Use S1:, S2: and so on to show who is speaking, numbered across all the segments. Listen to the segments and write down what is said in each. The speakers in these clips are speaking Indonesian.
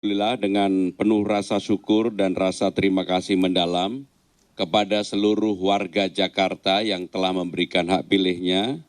S1: Alhamdulillah dengan penuh rasa syukur dan rasa terima kasih mendalam kepada seluruh warga Jakarta yang telah memberikan hak pilihnya.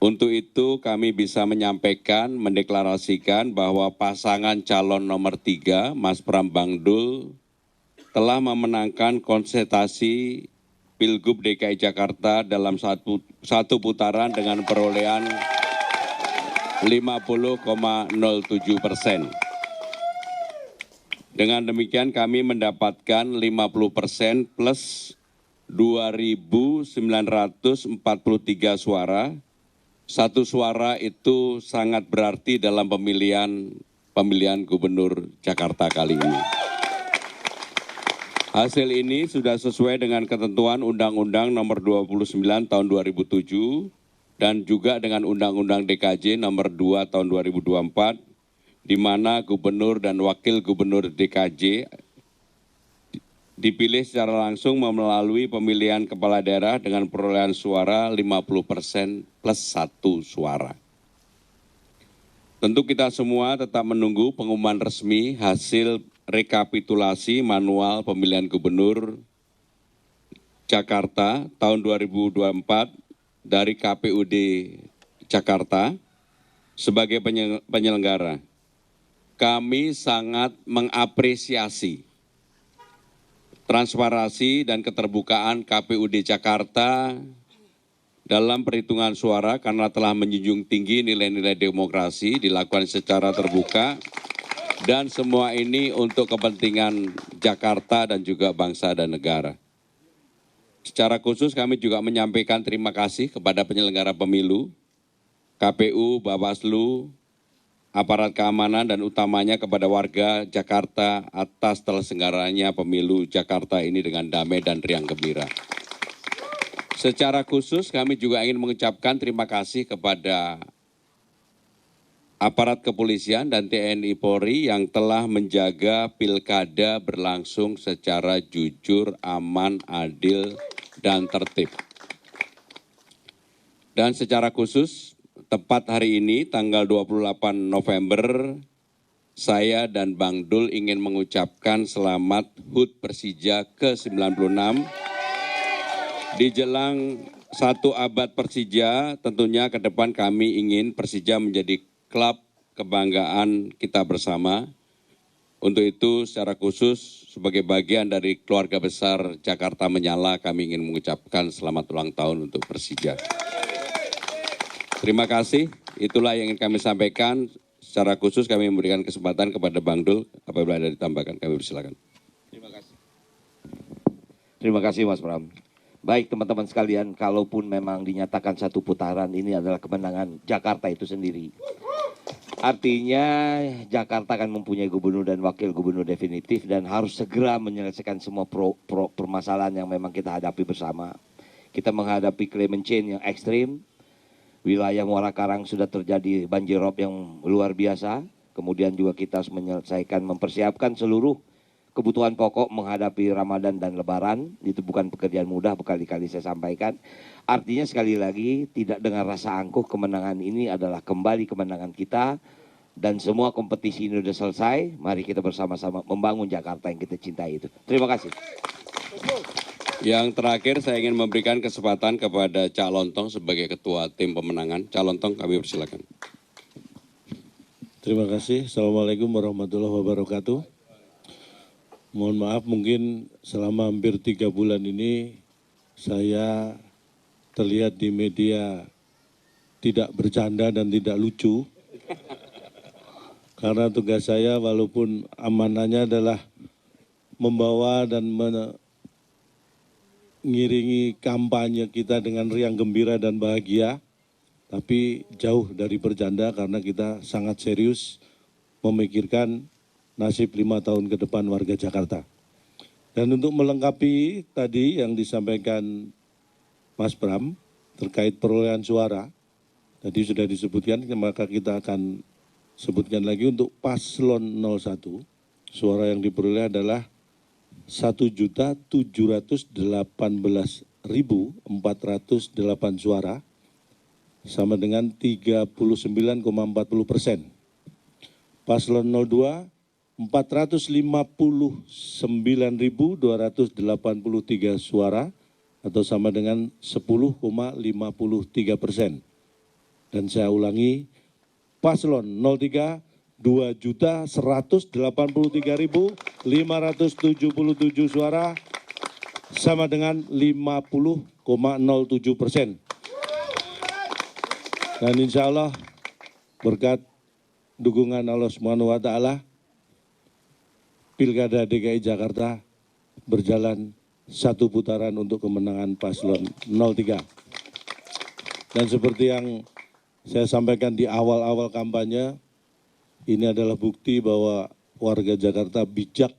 S1: Untuk itu kami bisa menyampaikan, mendeklarasikan bahwa pasangan calon nomor 3, Mas Pram Bangdul, telah memenangkan konsultasi Pilgub DKI Jakarta dalam satu putaran dengan perolehan 50,07%. Dengan demikian kami mendapatkan 50% plus 2.943 suara. Satu suara itu sangat berarti dalam pemilihan gubernur Jakarta kali ini. Hasil ini sudah sesuai dengan ketentuan Undang-Undang Nomor 29 Tahun 2007 dan juga dengan Undang-Undang DKJ Nomor 2 Tahun 2024, di mana gubernur dan wakil gubernur DKJ dipilih secara langsung melalui pemilihan kepala daerah dengan perolehan suara 50% plus 1 suara. Tentu kita semua tetap menunggu pengumuman resmi hasil rekapitulasi manual pemilihan gubernur Jakarta tahun 2024 dari KPUD Jakarta sebagai penyelenggara. Kami sangat mengapresiasi transparansi dan keterbukaan KPUD Jakarta dalam perhitungan suara karena telah menjunjung tinggi nilai-nilai demokrasi dilakukan secara terbuka dan semua ini untuk kepentingan Jakarta dan juga bangsa dan negara. Secara khusus kami juga menyampaikan terima kasih kepada penyelenggara pemilu, KPU, Bawaslu, aparat keamanan dan utamanya kepada warga Jakarta atas terselenggaranya pemilu Jakarta ini dengan damai dan riang gembira. Secara khusus kami juga ingin mengucapkan terima kasih kepada aparat kepolisian dan TNI Polri yang telah menjaga pilkada berlangsung secara jujur, aman, adil, dan tertib. Dan secara khusus, tepat hari ini, tanggal 28 November, saya dan Bang Dul ingin mengucapkan selamat HUT Persija ke-96. Di jelang 1 abad Persija, tentunya ke depan kami ingin Persija menjadi klub kebanggaan kita bersama. Untuk itu, secara khusus, sebagai bagian dari keluarga besar Jakarta Menyala, kami ingin mengucapkan selamat ulang tahun untuk Persija. Terima kasih, itulah yang ingin kami sampaikan. Secara khusus kami memberikan kesempatan kepada Bang Dul, apabila ada ditambahkan kami persilakan. Terima kasih.
S2: Terima kasih Mas Pram. Baik teman-teman sekalian, kalaupun memang dinyatakan satu putaran ini adalah kemenangan Jakarta itu sendiri. Artinya Jakarta akan mempunyai gubernur dan wakil gubernur definitif dan harus segera menyelesaikan semua permasalahan yang memang kita hadapi bersama. Kita menghadapi climate change yang ekstrim. Wilayah Muara Karang sudah terjadi banjirop yang luar biasa. Kemudian juga kita harus menyelesaikan, mempersiapkan seluruh kebutuhan pokok menghadapi Ramadan dan Lebaran. Itu bukan pekerjaan mudah, berkali-kali saya sampaikan. Artinya sekali lagi, tidak dengan rasa angkuh, kemenangan ini adalah kembali kemenangan kita. Dan semua kompetisi ini sudah selesai. Mari kita bersama-sama membangun Jakarta yang kita cintai itu. Terima kasih.
S1: Yang terakhir saya ingin memberikan kesempatan kepada Cak Lontong sebagai ketua tim pemenangan. Cak Lontong kami persilakan.
S3: Terima kasih. Assalamualaikum warahmatullahi wabarakatuh. Mohon maaf mungkin selama hampir 3 bulan ini saya terlihat di media tidak bercanda dan tidak lucu. Karena tugas saya walaupun amanahnya adalah membawa dan mengiringi kampanye kita dengan riang gembira dan bahagia, tapi jauh dari bercanda karena kita sangat serius memikirkan nasib 5 tahun ke depan warga Jakarta. Dan untuk melengkapi tadi yang disampaikan Mas Pram terkait perolehan suara, tadi sudah disebutkan, maka kita akan sebutkan lagi untuk paslon 01, suara yang diperoleh adalah 1.718.408 suara, sama dengan 39,40%. Paslon 02 459.283 suara atau sama dengan 10,53%. Dan saya ulangi, Paslon 03 2.183.577 suara sama dengan 50,07%. Dan insya Allah berkat dukungan Allah Subhanahu wa Ta'ala, Pilkada DKI Jakarta berjalan satu putaran untuk kemenangan Paslon 03. Dan seperti yang saya sampaikan di awal-awal kampanye, ini adalah bukti bahwa warga Jakarta bijak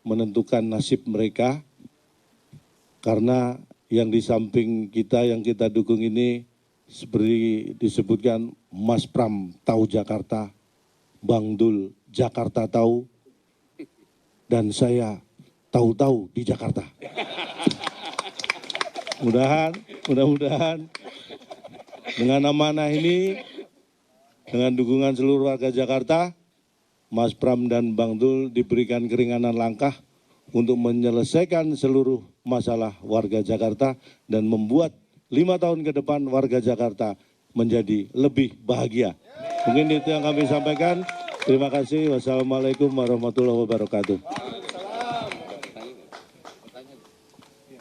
S3: menentukan nasib mereka, karena yang di samping kita yang kita dukung ini seperti disebutkan, Mas Pram tahu Jakarta, Bang Dul Jakarta tahu, dan saya tahu-tahu di Jakarta. Mudah-mudahan dengan amanah ini, dengan dukungan seluruh warga Jakarta, Mas Pram dan Bang Dul diberikan keringanan langkah untuk menyelesaikan seluruh masalah warga Jakarta dan membuat 5 tahun ke depan warga Jakarta menjadi lebih bahagia. Mungkin itu yang kami sampaikan. Terima kasih. Wassalamualaikum warahmatullahi wabarakatuh.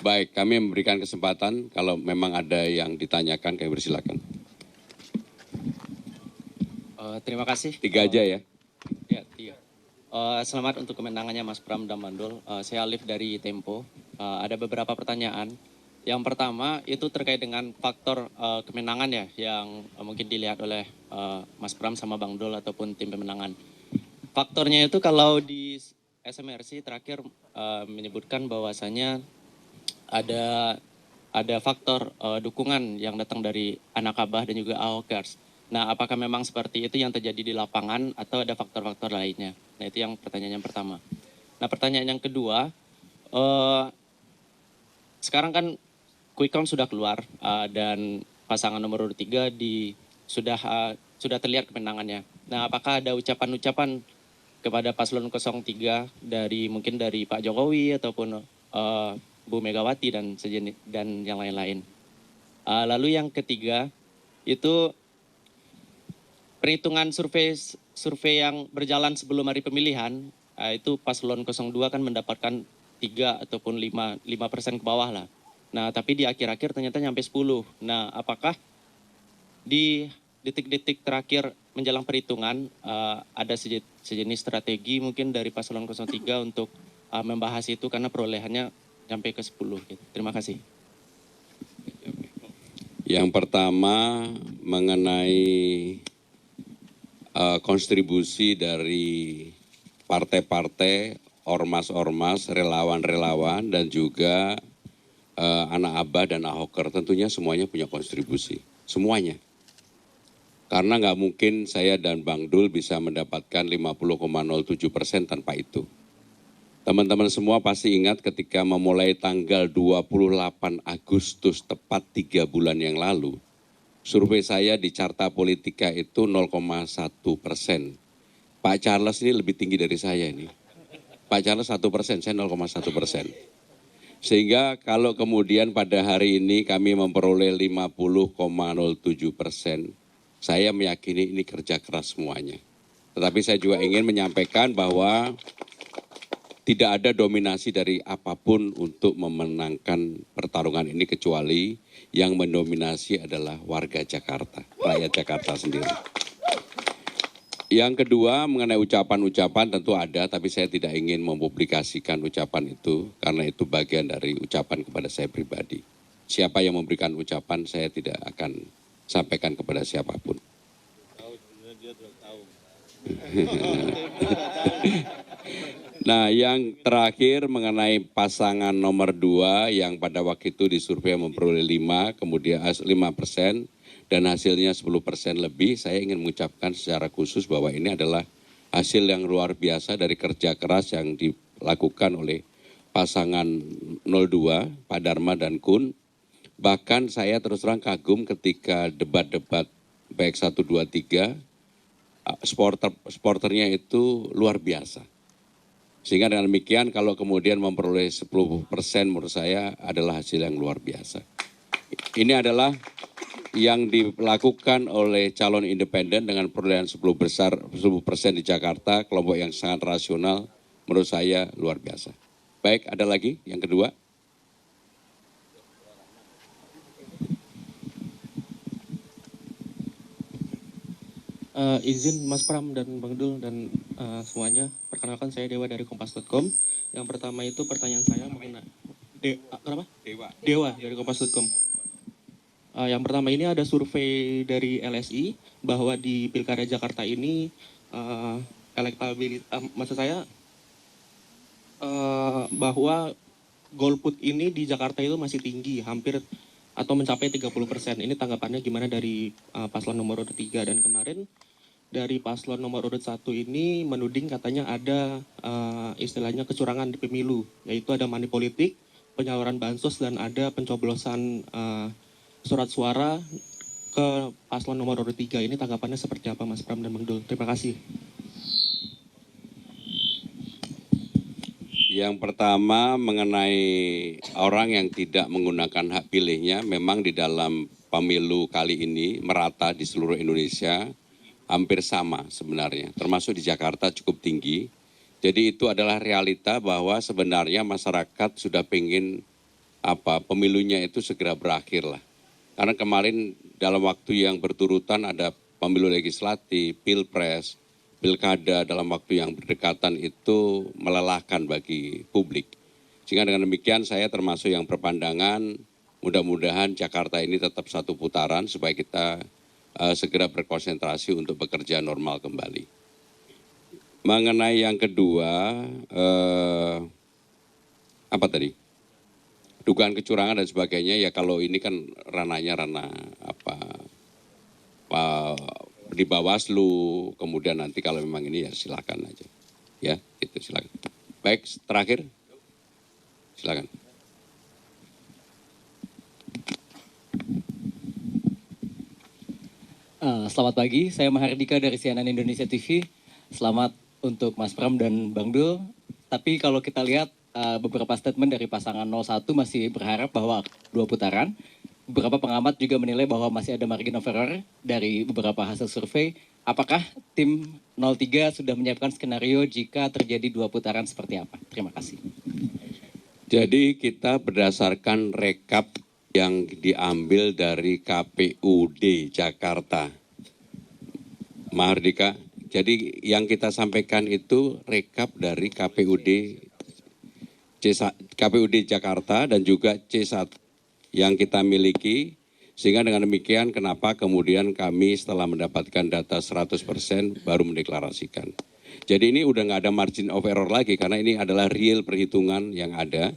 S1: Baik, kami memberikan kesempatan kalau memang ada yang ditanyakan, kami persilakan.
S4: Terima kasih.
S1: 3 aja ya.
S4: Ya, 3. Selamat untuk kemenangannya Mas Pram dan Mandul. Saya Alif dari Tempo. Ada beberapa pertanyaan. Yang pertama itu terkait dengan faktor kemenangan ya, yang mungkin dilihat oleh Mas Pram sama Bang Dul ataupun tim pemenangan. Faktornya itu kalau di SMRC terakhir menyebutkan bahwasanya ada faktor dukungan yang datang dari anak Abah dan juga Ahokers. Nah, apakah memang seperti itu yang terjadi di lapangan atau ada faktor-faktor lainnya? Nah, itu yang pertanyaan yang pertama. Nah, pertanyaan yang kedua, sekarang kan quick count sudah keluar dan pasangan nomor urut 3 sudah terlihat kemenangannya. Nah, apakah ada ucapan-ucapan kepada paslon 03 mungkin dari Pak Jokowi ataupun Bu Megawati dan yang lain-lain. Lalu yang ketiga itu perhitungan survei yang berjalan sebelum hari pemilihan, itu paslon 02 kan mendapatkan 3 ataupun 5% ke bawah lah. Nah, tapi di akhir-akhir ternyata nyampe 10. Nah, apakah di detik-detik terakhir menjelang perhitungan ada sejenis strategi mungkin dari paslon 03 untuk membahas itu karena perolehannya sampai ke 10 gitu. Terima kasih.
S1: Yang pertama mengenai kontribusi dari partai-partai, ormas-ormas, relawan-relawan dan juga anak Abah dan Ahoker, tentunya semuanya punya kontribusi, semuanya. Karena nggak mungkin saya dan Bang Dul bisa mendapatkan 50,07% tanpa itu. Teman-teman semua pasti ingat ketika memulai tanggal 28 Agustus, tepat 3 bulan yang lalu, survei saya di Carta Politika itu 0,1%. Pak Charles ini lebih tinggi dari saya ini. Pak Charles 1%, saya 0,1%. Sehingga kalau kemudian pada hari ini kami memperoleh 50,07%, saya meyakini ini kerja keras semuanya. Tetapi saya juga ingin menyampaikan bahwa tidak ada dominasi dari apapun untuk memenangkan pertarungan ini kecuali yang mendominasi adalah warga Jakarta, rakyat Jakarta sendiri. Yang kedua mengenai ucapan-ucapan tentu ada, tapi saya tidak ingin mempublikasikan ucapan itu karena itu bagian dari ucapan kepada saya pribadi. Siapa yang memberikan ucapan saya tidak akan sampaikan kepada siapapun. Nah, yang terakhir mengenai pasangan nomor 2 yang pada waktu itu disurvei memperoleh 5%, dan hasilnya 10% lebih, saya ingin mengucapkan secara khusus bahwa ini adalah hasil yang luar biasa dari kerja keras yang dilakukan oleh pasangan 02, Pak Dharma dan Kun. Bahkan saya terus terang kagum ketika debat-debat baik 1, 2, 3, supporternya itu luar biasa. Sehingga dengan demikian kalau kemudian memperoleh 10% menurut saya adalah hasil yang luar biasa. Ini adalah yang dilakukan oleh calon independen dengan perolehan 10% di Jakarta, kelompok yang sangat rasional, menurut saya luar biasa. Baik, ada lagi yang kedua.
S5: Izin Mas Pram dan Bang Dul dan semuanya, perkenalkan saya Dewa dari Kompas.com. Yang pertama itu pertanyaan saya mengenai kenapa? Dewa dari Kompas.com. Yang pertama ini ada survei dari LSI bahwa di Pilkada Jakarta ini elektabilitas, maksud saya bahwa golput ini di Jakarta itu masih tinggi, hampir atau mencapai 30%. Ini tanggapannya gimana dari paslon nomor urut 3, dan kemarin dari paslon nomor urut 1 ini menuding katanya ada istilahnya kecurangan di pemilu, yaitu ada money politik, penyaluran bansos, dan ada pencoblosan surat suara ke paslon nomor urut 3. Ini tanggapannya seperti apa Mas Pram dan Bang Dul? Terima kasih.
S1: Yang pertama mengenai orang yang tidak menggunakan hak pilihnya, memang di dalam pemilu kali ini merata di seluruh Indonesia, hampir sama sebenarnya, termasuk di Jakarta cukup tinggi. Jadi itu adalah realita bahwa sebenarnya masyarakat sudah pengen pemilunya itu segera berakhir lah. Karena kemarin dalam waktu yang berturutan ada pemilu legislatif, pilpres, pilkada dalam waktu yang berdekatan itu melelahkan bagi publik. Sehingga dengan demikian saya termasuk yang berpandangan mudah-mudahan Jakarta ini tetap satu putaran supaya kita segera berkonsentrasi untuk bekerja normal kembali. Mengenai yang kedua, apa tadi? Dugaan kecurangan dan sebagainya, ya kalau ini kan ranahnya di Bawaslu, kemudian nanti kalau memang ini ya silakan aja. Ya, itu silakan. Baik, terakhir. Silakan.
S6: Selamat pagi, saya Mahardika dari CNN Indonesia TV. Selamat untuk Mas Pram dan Bang Dul. Tapi kalau kita lihat beberapa statement dari pasangan 01 masih berharap bahwa 2 putaran. Beberapa pengamat juga menilai bahwa masih ada margin of error dari beberapa hasil survei. Apakah tim 03 sudah menyiapkan skenario jika terjadi 2 putaran seperti apa? Terima kasih.
S1: Jadi kita berdasarkan rekap yang diambil dari KPUD Jakarta. Mahardika, jadi yang kita sampaikan itu rekap dari KPUD Jakarta dan juga C1 yang kita miliki, sehingga dengan demikian kenapa kemudian kami setelah mendapatkan data 100% baru mendeklarasikan. Jadi ini udah nggak ada margin of error lagi karena ini adalah real perhitungan yang ada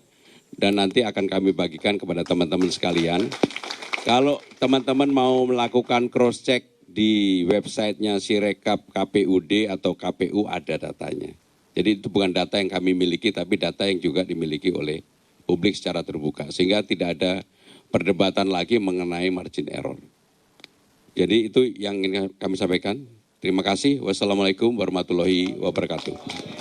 S1: dan nanti akan kami bagikan kepada teman-teman sekalian. Kalau teman-teman mau melakukan cross check di websitenya Sirekap KPUD atau KPU ada datanya. Jadi itu bukan data yang kami miliki, tapi data yang juga dimiliki oleh publik secara terbuka. Sehingga tidak ada perdebatan lagi mengenai margin error. Jadi itu yang ingin kami sampaikan. Terima kasih. Wassalamualaikum warahmatullahi wabarakatuh.